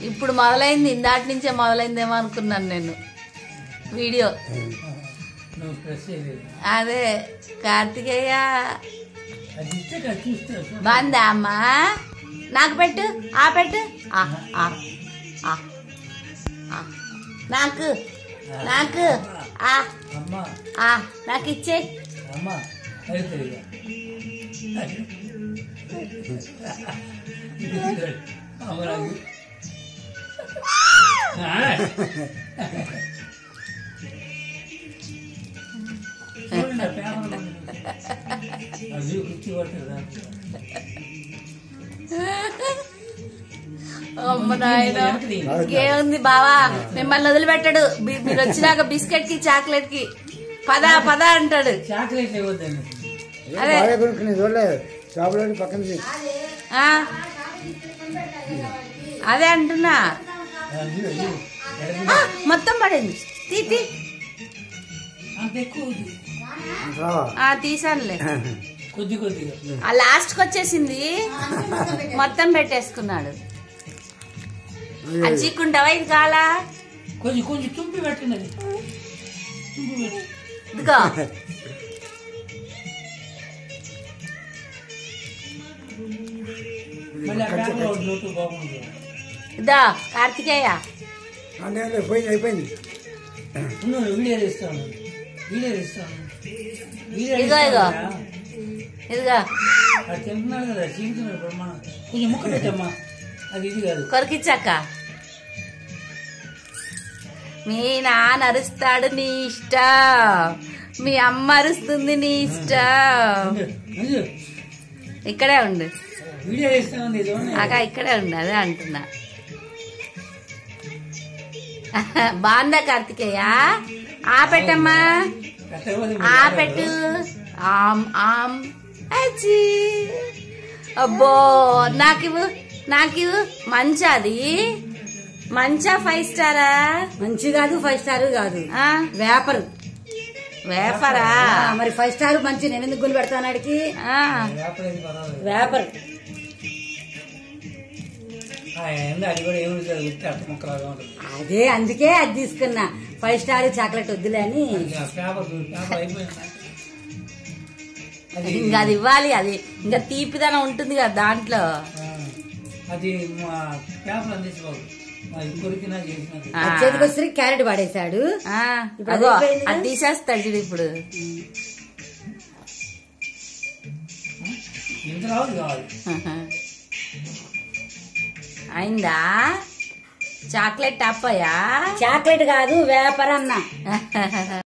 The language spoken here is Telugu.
ఇప్పుడు మొదలైంది, ఇందాటి నుంచే మొదలైందేమో అనుకున్నాను నేను వీడియో. అదే కార్తికేయ బాందా అమ్మా, నాకు పెట్టు, ఆ పెట్టు, నాకు నాకు నాకు ఇచ్చే. అమ్మ నాయన ఇంకేముంది బావా, మిమ్మల్ని వదిలిపెట్టాడు. మీరు వచ్చినాక బిస్కెట్ కి చాక్లెట్ కి పద పద అంటాడు. అదే అదే అంటున్నా, మొత్తం పడింది. తీ తీసానులే, ఆ లాస్ట్ కి వచ్చేసింది, మొత్తం పెట్టేసుకున్నాడు. అది చీక్కుంటావా? ఇది కాలా కొంచెం కొంచెం తుంపి పెట్టినది, ఇదిగో ఇదా కార్తికేయ అయిపోయింది. ఇదిగో ఇదిగో ఇదిగో తింటున్నాడు కదా, చీకుతున్నాడు ప్రమాణం. కొంచెం ముక్క పెట్టమ్మా, అది ఇది కాదు. కొరికిచ్చాక మీ నాన్న అరుస్తాడు నీ ఇష్టం, మీ అమ్మ అరుస్తుంది నీ ఇష్టం. ఇక్కడే ఉండు అక్క, ఇక్కడే ఉండు, అదే అంటున్నా. బాగుందా కార్తికేయ? ఆ పెట్టమ్మా, ఆ పెట్టు. ఆమ్ ఆమ్ అచ్చి, అబ్బో నాకివ్వు నాకివ్వు. మంచా అది? మంచా 5 స్టారా? మంచి కాదు, 5 స్టార్ కాదు, వేపరు. వేపరా? మరి 5 స్టార్ మంచి. నేను ఎందుకు గుండు పెడతాను అడిగి? వేపర్. అదే అందుకే అది తీసుకున్నా, 5 స్టార్ చాక్లెట్ వద్దులే అని. ఇంకా అది ఇవ్వాలి, అది ఇంకా తీపిదనం ఉంటుంది కదా దాంట్లో. చేతికి వస్తే క్యారెట్ పడేశాడు, అది తీసేస్తాడు చూడు ఇప్పుడు. అయిందా? చాక్లెట్ టాప్ అయ్యా? చాక్లెట్ కాదు, వేపర్ అన్నా.